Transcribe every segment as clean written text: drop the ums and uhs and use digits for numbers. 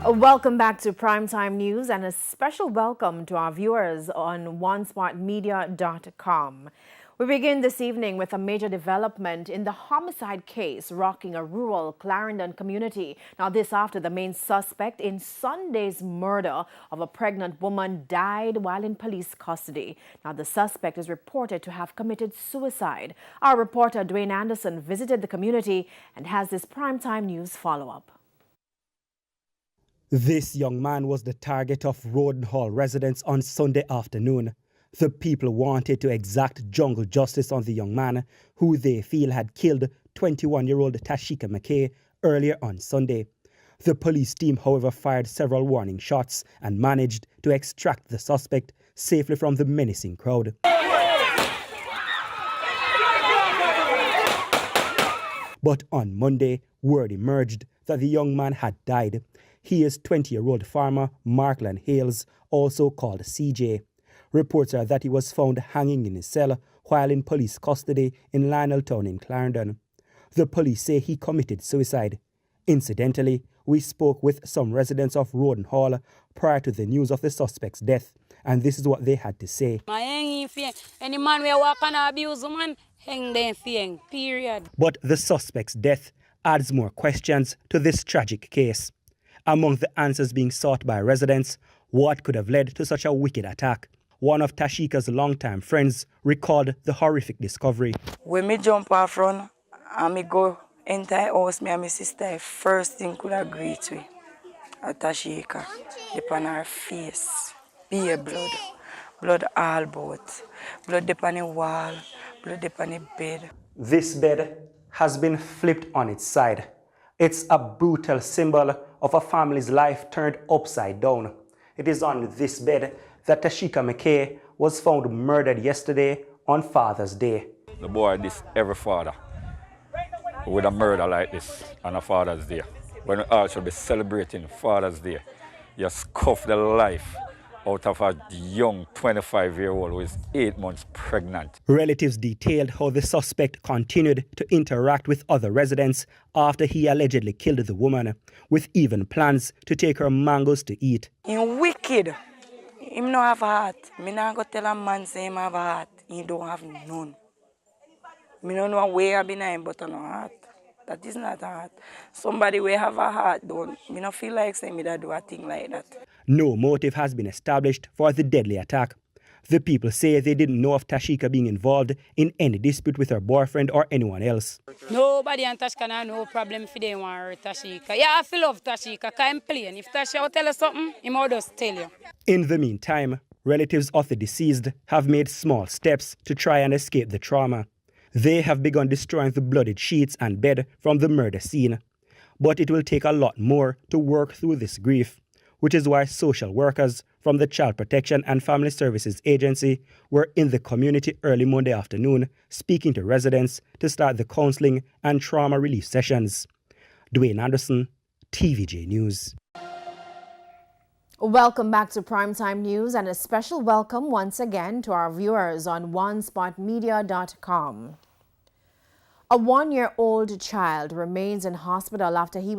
Welcome back to Primetime News and a special welcome to our viewers on onespotmedia.com. We begin this evening with a major development in the homicide case rocking a rural Clarendon community. Now, this after the main suspect in Sunday's murder of a pregnant woman died while in police custody. Now, the suspect is reported to have committed suicide. Our reporter Dwayne Anderson visited the community and has this Primetime News follow-up. This young man was the target of Roden Hall residents on Sunday afternoon. The people wanted to exact jungle justice on the young man, who they feel had killed 21-year-old Tashika McKay earlier on Sunday. The police team, however, fired several warning shots and managed to extract the suspect safely from the menacing crowd. But on Monday, word emerged that the young man had died. He is 20-year-old farmer Markland Hales, also called CJ. Reports are that he was found hanging in his cell while in police custody in Lioneltown in Clarendon. The police say he committed suicide. Incidentally, we spoke with some residents of Roden Hall prior to the news of the suspect's death, and this is what they had to say. Any man we walk and abuse a man, hang them thing, period. But the suspect's death adds more questions to this tragic case. Among the answers being sought by residents, what could have led to such a wicked attack? One of Tashika's longtime friends recalled the horrific discovery. When me jump off front and me go enter the house, me and my sister, first thing could agree to Tashika, upon her face, be blood, blood all about, blood upon the wall, blood upon the bed. This bed has been flipped on its side. It's a brutal symbol of a family's life turned upside down. It is on this bed that Tashika McKay was found murdered yesterday on Father's Day. The boy this every father with a murder like this on a Father's Day. When we all should be celebrating Father's Day, you scuff the life out of a young 25-year-old who is 8 months pregnant. Relatives detailed how the suspect continued to interact with other residents after he allegedly killed the woman, with even plans to take her mangoes to eat. He's wicked. He don't have a heart. Me not go tell a man say him have a heart. He don't have none. Me don't know where I be him, but no heart. That is not a heart. Somebody will have a heart, don't. Me not feel like saying me that do a thing like that. No motive has been established for the deadly attack. The people say they didn't know of Tashika being involved in any dispute with her boyfriend or anyone else. Nobody and Tashika have no problem if they want her Tashika. Yeah, I feel love Tashika, because I'm playing. If Tashika will tell you something, he will just tell you. In the meantime, relatives of the deceased have made small steps to try and escape the trauma. They have begun destroying the bloodied sheets and bed from the murder scene. But it will take a lot more to work through this grief, which is why social workers from the Child Protection and Family Services Agency were in the community early Monday afternoon speaking to residents to start the counseling and trauma relief sessions. Dwayne Anderson, TVJ News. Welcome back to Primetime News and a special welcome once again to our viewers on onespotmedia.com. A 1-year-old child remains in hospital after she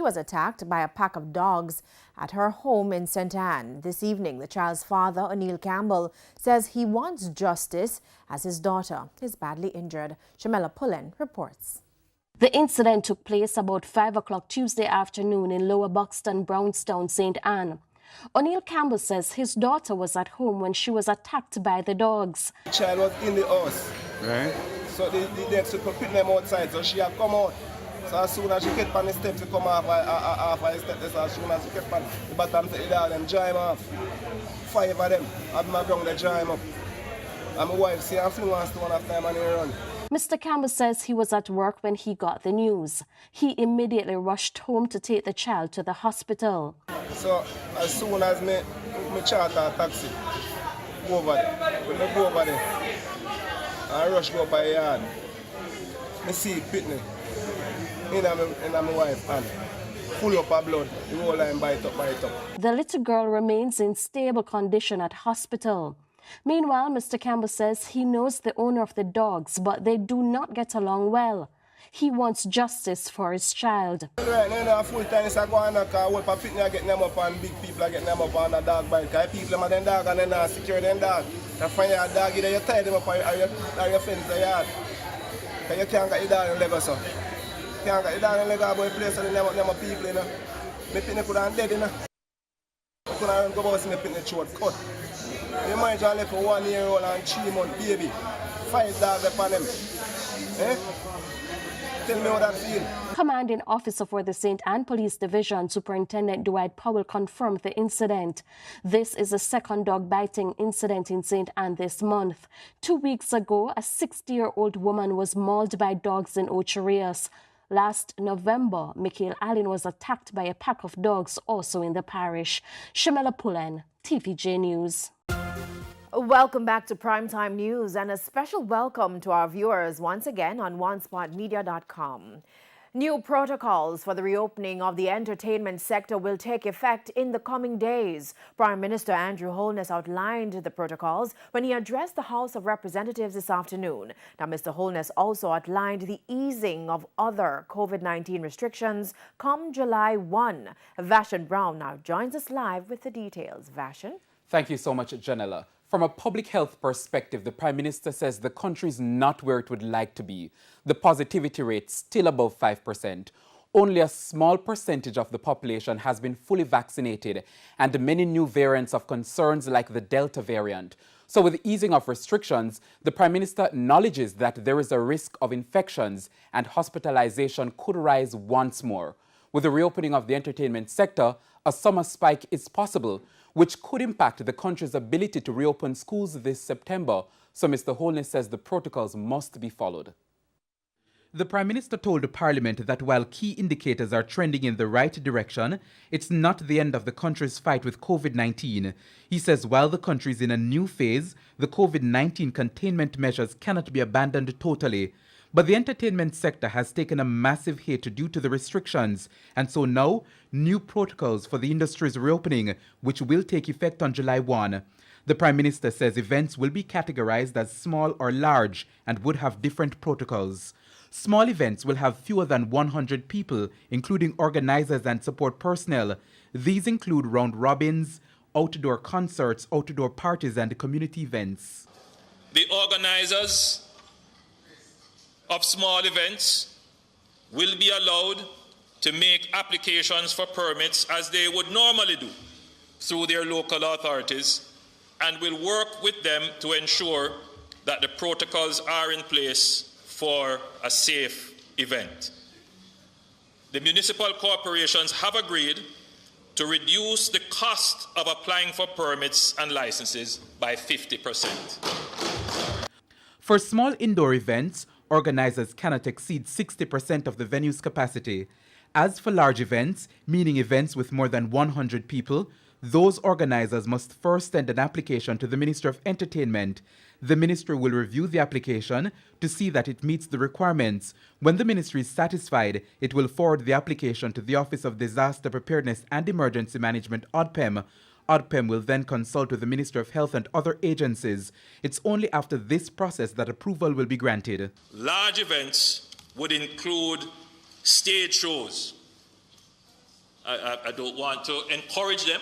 was attacked by a pack of dogs at her home in St. Anne. This evening, the child's father, O'Neill Campbell, says he wants justice as his daughter is badly injured. Shamela Pullen reports. The incident took place about 5 o'clock Tuesday afternoon in Lower Buxton, Brownstown, St. Anne. O'Neill Campbell says his daughter was at home when she was attacked by the dogs. The child was in the house. Right. So the next to put them outside, so she had come out. So as soon as she get on the steps, she come off the steps. As soon as she get on the bottom, they all them dry him off. 5 of them, at my ground, they dry him up. And my wife, see, I'm feeling one stone after him and he run. Mr. Campbell says he was at work when he got the news. He immediately rushed home to take the child to the hospital. So as soon as me charter a taxi, go over there. When I go over there, I rush go by the yard. I see it pitney in my wife's hand. Full up of blood, the whole line bite up. The little girl remains in stable condition at hospital. Meanwhile, Mr. Campbell says he knows the owner of the dogs, but they do not get along well. He wants justice for his child. Right now, full time is going on, because what for fitness getting them up and big people are getting them up on the dog bite. Because people are them dog and then not secure them dog. You find your dog, either you tie them up or you fence the yard. Because you can't get your dog in Lagos. You can't get your dog in Lagos, boy, place where them people, you know. My picnic could have dead, you know. I could have go about see my picnic throat cut. You might just left for 1 year old and 3 month baby. 5 dogs upon them. Eh? Tell me how that feel. Commanding officer for the St. Anne Police Division, Superintendent Dwight Powell, confirmed the incident. This is the second dog biting incident in St. Anne this month. 2 weeks ago, a 60-year-old woman was mauled by dogs in Ocho Rios. Last November, Michael Allen was attacked by a pack of dogs also in the parish. Shamela Pullen, TVJ News. Welcome back to Primetime News and a special welcome to our viewers once again on onespotmedia.com. New protocols for the reopening of the entertainment sector will take effect in the coming days. Prime Minister Andrew Holness outlined the protocols when he addressed the House of Representatives this afternoon. Now, Mr. Holness also outlined the easing of other COVID-19 restrictions come July 1. Vashon Brown now joins us live with the details. Vashon? Thank you so much, Janella. From a public health perspective, the Prime Minister says the country is not where it would like to be. The positivity rate still above 5%. Only a small percentage of the population has been fully vaccinated, and many new variants of concerns like the Delta variant. So with the easing of restrictions, the Prime Minister acknowledges that there is a risk of infections and hospitalization could rise once more. With the reopening of the entertainment sector, a summer spike is possible, which could impact the country's ability to reopen schools this September. So Mr. Holness says the protocols must be followed. The Prime Minister told the Parliament that while key indicators are trending in the right direction, it's not the end of the country's fight with COVID-19. He says while the country is in a new phase, the COVID-19 containment measures cannot be abandoned totally. But the entertainment sector has taken a massive hit due to the restrictions, and so now, new protocols for the industry's reopening, which will take effect on July 1. The Prime Minister says events will be categorized as small or large and would have different protocols. Small events will have fewer than 100 people, including organizers and support personnel. These include round robins, outdoor concerts, outdoor parties, and community events. The organizers of small events will be allowed to make applications for permits as they would normally do through their local authorities, and will work with them to ensure that the protocols are in place for a safe event. The municipal corporations have agreed to reduce the cost of applying for permits and licenses by 50%. For small indoor events, organizers cannot exceed 60% of the venue's capacity. As for large events, meaning events with more than 100 people, those organizers must first send an application to the Ministry of Entertainment. The ministry will review the application to see that it meets the requirements. When the ministry is satisfied, it will forward the application to the Office of Disaster Preparedness and Emergency Management, ODPEM. ODPEM will then consult with the Ministry of Health and other agencies. It's only after this process that approval will be granted. Large events would include stage shows. I don't want to encourage them,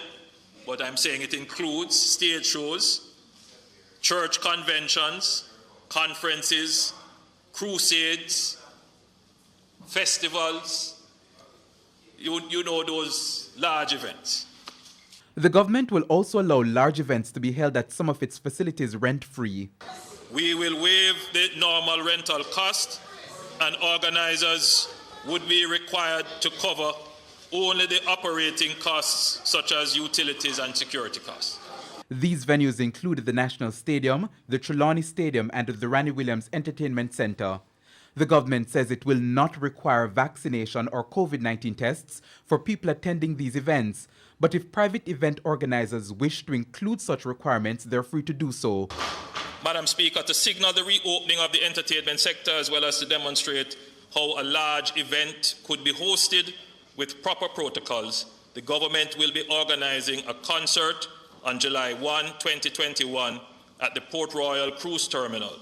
but I'm saying it includes stage shows, church conventions, conferences, crusades, festivals, you know, those large events. The government will also allow large events to be held at some of its facilities rent-free. We will waive the normal rental cost, and organizers would be required to cover only the operating costs such as utilities and security costs. These venues include the National Stadium, the Trelawney Stadium, and the Ranny Williams Entertainment Center. The government says it will not require vaccination or COVID-19 tests for people attending these events. But if private event organizers wish to include such requirements, they're free to do so. Madam Speaker, to signal the reopening of the entertainment sector as well as to demonstrate how a large event could be hosted with proper protocols, the government will be organizing a concert on July 1, 2021 at the Port Royal Cruise Terminal.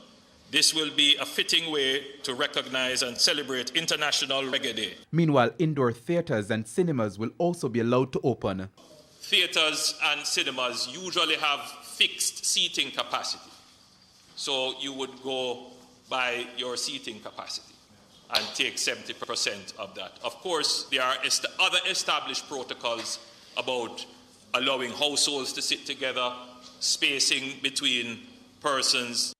This will be a fitting way to recognize and celebrate International Reggae Day. Meanwhile, indoor theatres and cinemas will also be allowed to open. Theatres and cinemas usually have fixed seating capacity. So you would go by your seating capacity and take 70% of that. Of course, there are other established protocols about allowing households to sit together, spacing between persons.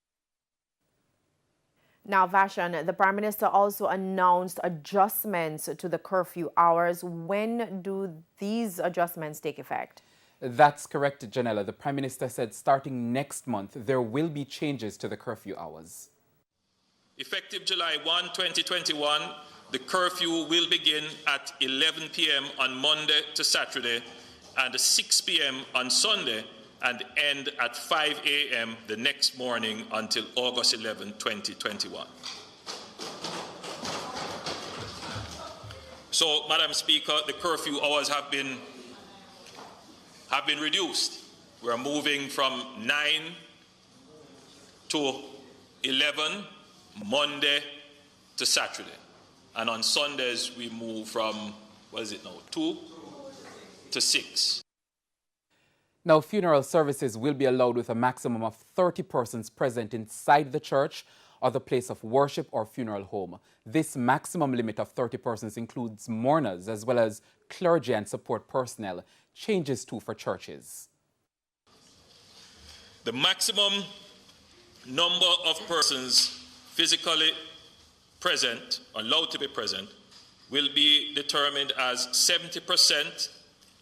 Now, Vashan, the Prime Minister also announced adjustments to the curfew hours. When do these adjustments take effect? That's correct, Janella. The Prime Minister said starting next month, there will be changes to the curfew hours. Effective July 1, 2021, the curfew will begin at 11 p.m. on Monday to Saturday and 6 p.m. on Sunday, and end at 5 a.m. the next morning until August 11, 2021. So, Madam Speaker, the curfew hours have been reduced. We're moving from 9 to 11, Monday to Saturday. And on Sundays, we move from, 2 to 6. Now, funeral services will be allowed with a maximum of 30 persons present inside the church or the place of worship or funeral home. This maximum limit of 30 persons includes mourners as well as clergy and support personnel. Changes too for churches. The maximum number of persons physically present, allowed to be present, will be determined as 70%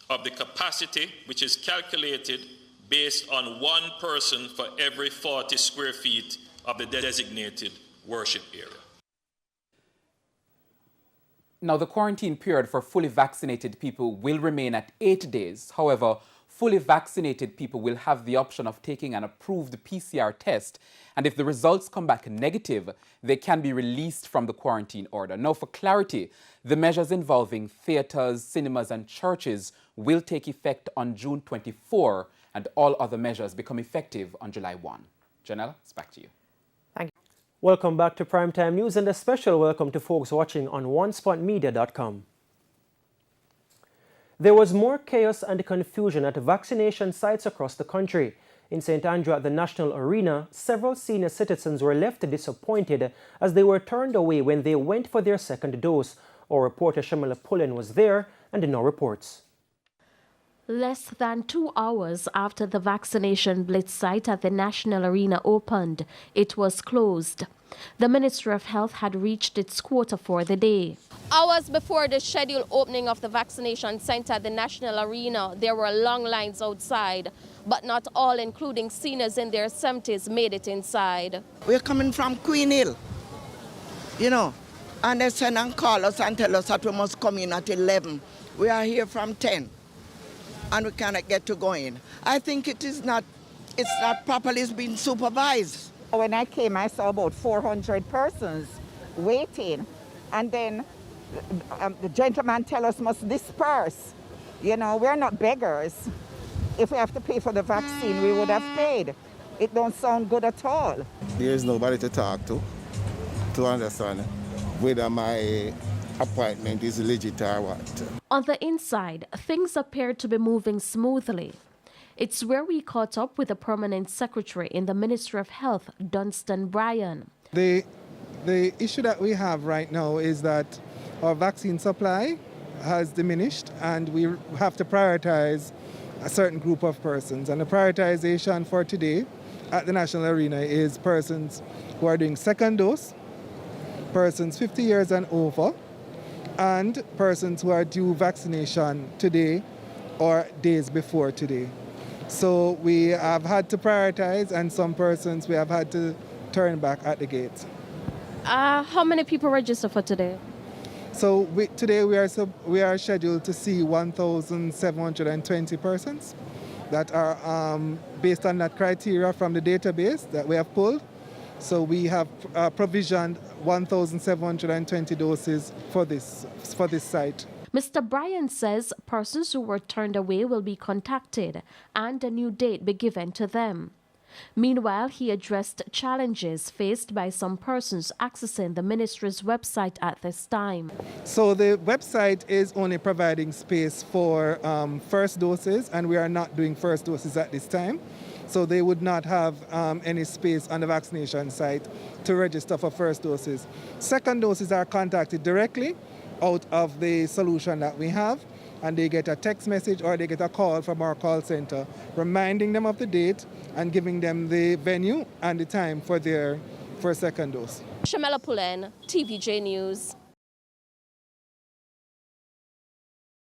of the capacity, which is calculated based on one person for every 40 square feet of the designated worship area. Now, the quarantine period for fully vaccinated people will remain at 8 days. However, fully vaccinated people will have the option of taking an approved PCR test, and if the results come back negative, they can be released from the quarantine order. Now, for clarity, the measures involving theatres, cinemas and churches will take effect on June 24, and all other measures become effective on July 1. Janella, it's back to you. Thank you. Welcome back to Primetime News, and a special welcome to folks watching on onespotmedia.com. There was more chaos and confusion at vaccination sites across the country. In St. Andrew at the National Arena, several senior citizens were left disappointed as they were turned away when they went for their second dose. Our reporter Shamila Pullen was there and now reports. Less than 2 hours after the vaccination blitz site at the National Arena opened, it was closed. The Ministry of Health had reached its quota for the day. Hours before the scheduled opening of the vaccination center at the National Arena, there were long lines outside, but not all, including seniors in their 70s, made it inside. We're coming from Queen Hill, and they send and call us and tell us that we must come in at 11. We are here from 10. And we cannot get to go in. I think it's not properly being supervised. When I came, I saw about 400 persons waiting, and then the gentleman tell us must disperse. We're not beggars. If we have to pay for the vaccine, we would have paid. It don't sound good at all. There's nobody to talk to understand whether my appointment is legit or what. On the inside, things appeared to be moving smoothly. It's where we caught up with the permanent secretary in the Ministry of Health, Dunstan Bryan. The issue that we have right now is that our vaccine supply has diminished and we have to prioritize a certain group of persons. And the prioritization for today at the National Arena is persons who are doing second dose, persons 50 years and over, and persons who are due vaccination today or days before today. So we have had to prioritize, and some persons we have had to turn back at the gates. How many people register for today? So today we are scheduled to see 1,720 persons that are based on that criteria from the database that we have pulled. So we have provisioned 1,720 doses for this site. Mr. Bryan says persons who were turned away will be contacted and a new date be given to them. Meanwhile, he addressed challenges faced by some persons accessing the ministry's website at this time. So the website is only providing space for first doses, and we are not doing first doses at this time. So they would not have any space on the vaccination site to register for first doses. Second doses are contacted directly out of the solution that we have, and they get a text message or they get a call from our call center reminding them of the date and giving them the venue and the time for their second dose. Shamela Pulen, TVJ News.